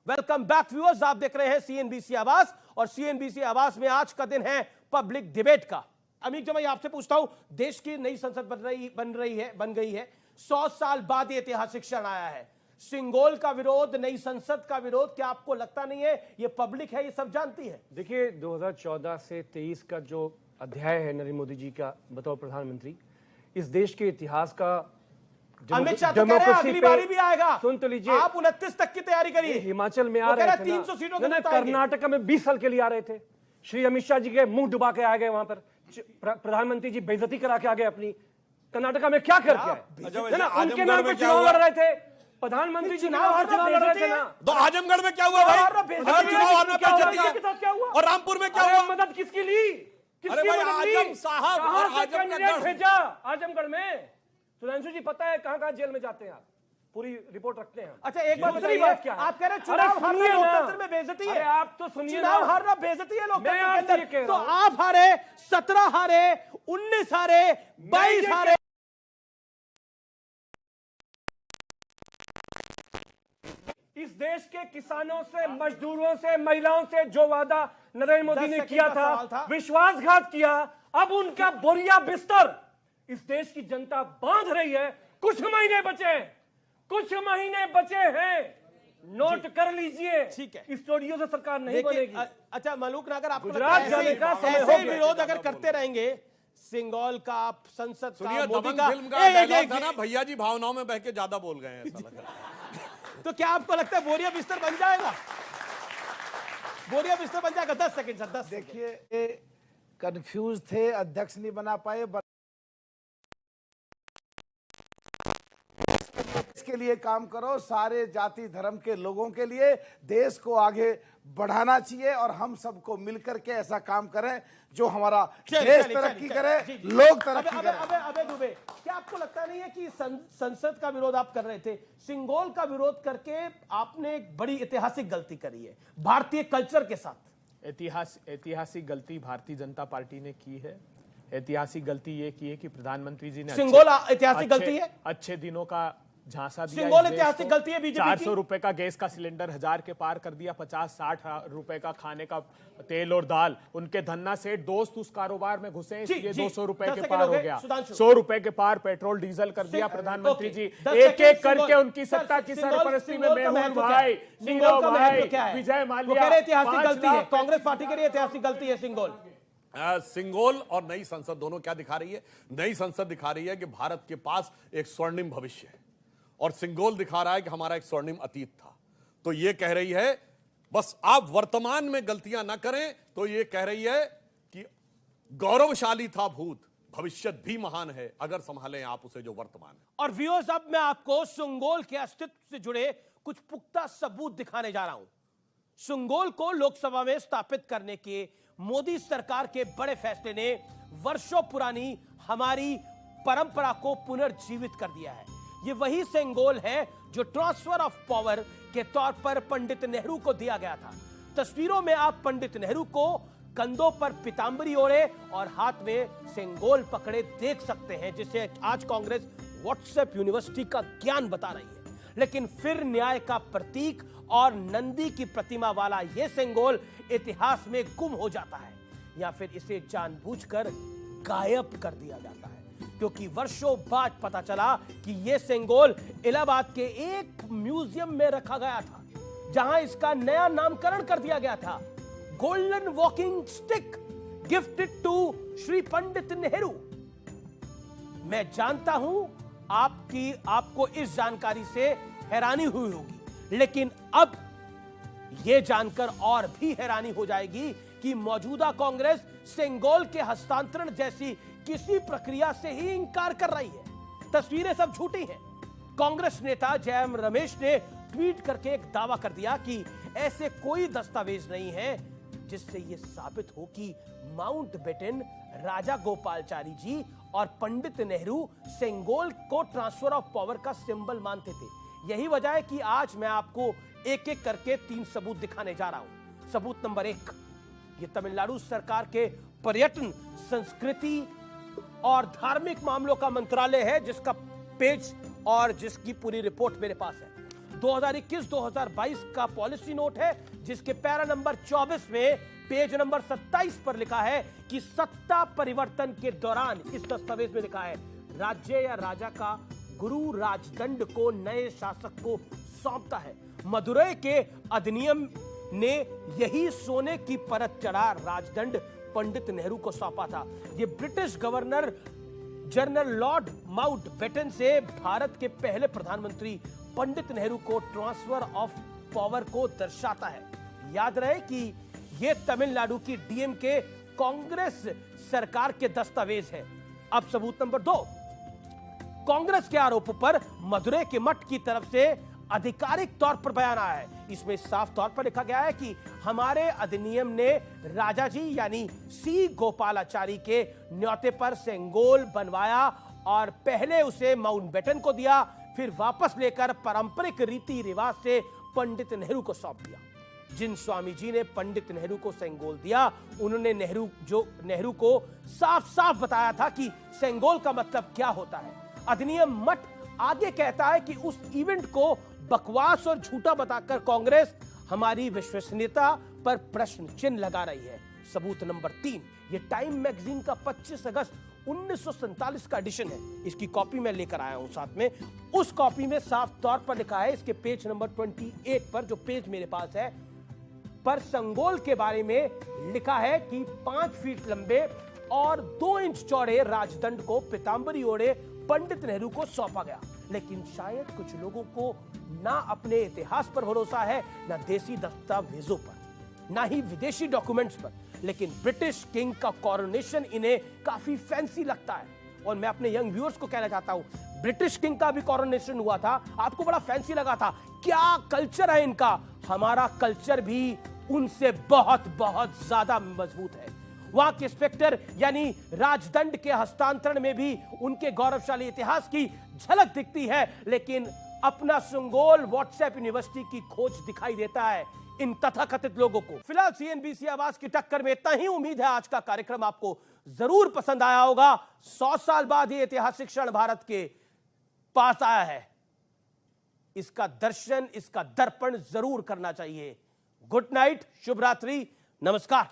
Welcome back viewers, आप देख रहे हैं सीएनबीसी आवाज और सीएनबीसी आवाज में आज का दिन है पब्लिक डिबेट का। अमित, जब मैं आपसे पूछता हूं, देश की नई संसद बन गई है 100 साल बाद ये ऐतिहासिक क्षण आया है। सिंगोल का विरोध, नई संसद का विरोध, क्या आपको लगता नहीं है ये पब्लिक है, ये सब जानती है? देखिए, 2014 से 23 का जो अध्याय है नरेंद्र मोदी जी का बतौर प्रधानमंत्री, इस देश के इतिहास का अमित शाह तो कह रहे हैं अगली बारी भी आएगा। सुन तो लीजिए, आप 29 तक की तैयारी करिए। हिमाचल में आ रहे थे 300 सीटों के कर्नाटक में 20 साल के लिए आ रहे थे। श्री अमित शाह जी के मुंह डुबा के आ गए वहां पर। प्रधानमंत्री जी बेइज्जती करा के आ गए अपनी। कर्नाटक में क्या करके आए? उनके नाम पर चुनाव लड़ रहे थे। प्रधानमंत्री जी चुनाव लड़ रहे थे ना। तो आजमगढ़ में क्या हुआ भाई? चुनाव हारना बेइज्जती। और रामपुर में क्या हुआ? मदद किसकी ली? आजम साहब और आजम का भेजा आजमगढ़ में। सुधांशु जी, पता है कहां कहां जेल में जाते हैं आप? पूरी रिपोर्ट रखते हैं। अच्छा, एक बात बताइए, आप कह रहे हैं चुनाव हारना लोकतंत्र में बेइज्जती है। आप तो सुनिए, चुनाव हारना बेइज्जती है लोकतंत्र के अंदर। तो आप हारे, 17 हारे, 19 हारे, 22 हारे। इस देश के किसानों से, मजदूरों से, महिलाओं से जो वादा नरेंद्र मोदी ने किया था, विश्वासघात किया। अब उनका बोरिया बिस्तर इस देश की जनता बांध रही है। कुछ महीने बचे हैं। नोट कर लीजिए, ठीक है। इस स्टूडियो से सरकार नहीं बनेगी। अच्छा मलूक नगर, आपको गुजरात जाने का समय ऐसे ही विरोध अगर करते रहेंगे, सिंगोल का, संसद का, मोदी का, फिल्म का डायलॉग था ना, भैया जी भावनाओं में बह के ज्यादा बोल गए हैं, ऐसा लग रहा है। तो क्या आपको लगता है बोरिया बिस्तर बन जाएगा? बोरिया बिस्तर बन जाएगा? 10 सेकंड सर, 10। देखिए, कंफ्यूज थे, अध्यक्ष नहीं बना पाए। इसके लिए काम करो, सारे जाति धर्म के लोगों के लिए देश को आगे बढ़ाना चाहिए और हम सबको मिलकर के ऐसा काम करें जो हमारा देश तरक्की करे, लोग तरक्की करें। अबे दुबे, क्या आपको लगता नहीं है कि संसद का विरोध आप कर रहे थे, सिंगोल का विरोध करके आपने एक बड़ी ऐतिहासिक गलती करी है भारतीय कल्चर के साथ? ऐतिहासिक गलती भारतीय जनता पार्टी ने की है। ऐतिहासिक गलती ये की है कि प्रधानमंथी जी ने सिंगोल ऐतिहासिक गलती है, अच्छे दिनों का झांसा दिया। सिंगोल ऐतिहासिक गलती है बीजेपी की। 400 रुपए का गैस का सिलेंडर 1000 के पार कर दिया। 50-60 रुपए का खाने का तेल और दाल। उनके धन्ना से दोस्त उस कारोबार में घुसे, इसलिए 200 रुपए के पार हो गया। 100 रुपए के पार पेट्रोल डीजल कर दिया प्रधानमंत्री जी। एक एक करके उनकी सत्ता की सरपरस्ती में मेहुल भाई, विजय माल्या, ऐतिहासिक गलती है कांग्रेस पार्टी के लिए, ऐतिहासिक गलती है सिंगोल। सिंगोल और नई संसद दोनों क्या दिखा रही है? नई संसद दिखा रही है कि भारत के पास एक स्वर्णिम भविष्य है और सिंगोल दिखा रहा है कि हमारा एक स्वर्णिम अतीत था। तो ये कह रही है बस आप वर्तमान में गलतियां ना करें, तो ये कह रही है कि गौरवशाली था भूत, भविष्य भी महान है अगर संभालें आप उसे जो वर्तमान है। और व्यूअर्स, अब मैं आपको सिंगोल के अस्तित्व से जुड़े कुछ पुख्ता सबूत दिखाने जा रहा हूं। सिंगोल को लोकसभा में स्थापित करने के मोदी सरकार के बड़े फैसले ने वर्षों पुरानी हमारी परंपरा को पुनर्जीवित कर दिया है। ये वही सिंगोल है जो ट्रांसफर ऑफ पावर के तौर पर पंडित नेहरू को दिया गया था। तस्वीरों में आप पंडित नेहरू को कंधों पर पीतांबरी ओढ़े और हाथ में सिंगोल पकड़े देख सकते हैं, जिसे आज कांग्रेस व्हाट्सएप यूनिवर्सिटी का ज्ञान बता रही है। लेकिन फिर न्याय का प्रतीक और नंदी की प्रतिमा वाला यह सिंगोल इतिहास में गुम हो जाता है, या फिर इसे जानबूझकर गायब कर दिया जाता है, क्योंकि वर्षों बाद पता चला कि यह सिंगोल इलाहाबाद के एक म्यूजियम में रखा गया था, जहां इसका नया नामकरण कर दिया गया था, golden walking stick gifted to Shri Pandit Nehru. मैं जानता हूं आपको इस जानकारी से हैरानी हुई होगी, लेकिन अब यह जानकर और भी हैरानी हो जाएगी कि मौजूदा कांग्रेस सिंगोल के हस्तांतरण जैसी किसी प्रक्रिया से ही इंकार कर रही है। तस्वीरें सब झूठी हैं। कांग्रेस नेता जयराम रमेश ने ट्वीट करके एक दावा कर दिया कि ऐसे कोई दस्तावेज नहीं है जिससे यह साबित हो कि माउंटबेटन, राजा गोपालचारी जी और पंडित नेहरू सिंगोल को ट्रांसफर ऑफ पावर का सिंबल मानते थे। यही वजह है कि आज मैं आपको एक एक करके 3 सबूत दिखाने जा रहा हूं। सबूत नंबर 1, ये तमिलनाडु सरकार के पर्यटन, संस्कृति और धार्मिक मामलों का मंत्रालय है, जिसका पेज और जिसकी पूरी रिपोर्ट मेरे पास है। 2021-2022 का पॉलिसी नोट है, जिसके पैरा नंबर 24 में पेज नंबर 27 पर लिखा है कि सत्ता परिवर्तन के दौरान, इस दस्तावेज में लिखा है, राज्य या राजा का गुरु राजदंड को नए शासक को सौंपता है। मदुरै के अधिनियम ने यही सोने की परत चढ़ा राजदंड पंडित नेहरू को सौंपा था। यह British governor general Lord Mountbatten से भारत के पहले प्रधानमंत्री पंडित नेहरू को ट्रांसफर ऑफ पावर को दर्शाता है। याद रहे कि यह तमिलनाडु की डीएमके कांग्रेस सरकार के दस्तावेज है। अब सबूत नंबर 2, कांग्रेस के आरोपों पर मदुरै के मठ की तरफ से आधिकारिक तौर पर बयान आया है। इसमें साफ तौर पर लिखा गया है कि हमारे अधिनियम ने राजा जी यानी सी गोपालाचारी के न्योते पर सेंगोल बनवाया और पहले उसे माउंटबेटन को दिया, फिर वापस लेकर पारंपरिक रीति रिवाज से पंडित नेहरू को सौंप दिया। जिन स्वामी जी ने पंडित नेहरू को सेंगोल दिया, उन्होंने नेहरू को साफ साफ बताया था कि सेंगोल का मतलब क्या होता है। अधिनियम मठ आगे कहता है कि उस इवेंट को बकवास और झूठा बताकर कांग्रेस हमारी विश्वसनीयता पर प्रश्न चिन्ह लगा रही है। सबूत नंबर 3, ये टाइम मैगजीन का 25 अगस्त 1947 का एडिशन है। इसकी कॉपी मैं लेकर आया हूं साथ में। उस कॉपी में साफ तौर पर लिखा है, इसके पेज नंबर 28 पर, जो पेज मेरे पास है, पर संगोल के बारे में लिखा है कि 5 फीट लंबे और 2 इंच चौड़े राजदंड को पीतांबरी ओढ़े पंडित नेहरू को सौंपा गया। लेकिन शायद कुछ लोगों को ना अपने इतिहास पर भरोसा है, ना देसी दस्तावेजों पर, ना ही विदेशी डॉक्यूमेंट्स पर, लेकिन ब्रिटिश किंग का कोरोनेशन इन्हें काफी फैंसी लगता है। और मैं अपने यंग व्यूअर्स को कहना चाहता हूं, ब्रिटिश किंग का भी कोरोनेशन हुआ था, आपको बड़ा फैंसी लगा था। क्या कल्चर है इनका, हमारा कल्चर भी उनसे बहुत बहुत ज्यादा मजबूत है। वहां के इंस्पेक्टर यानी राजदंड के हस्तांतरण में भी उनके गौरवशाली इतिहास की झलक दिखती है, लेकिन अपना संगोल व्हाट्सएप यूनिवर्सिटी की खोज दिखाई देता है इन तथाकथित लोगों को। फिलहाल सीएनबीसी आवाज की टक्कर में इतना ही। उम्मीद है आज का कार्यक्रम आपको जरूर पसंद आया होगा। 100 साल बाद ये ऐतिहासिक क्षण भारत के पास आया है, इसका दर्शन, इसका दर्पण जरूर करना चाहिए। गुड नाइट, शुभ रात्रि, नमस्कार।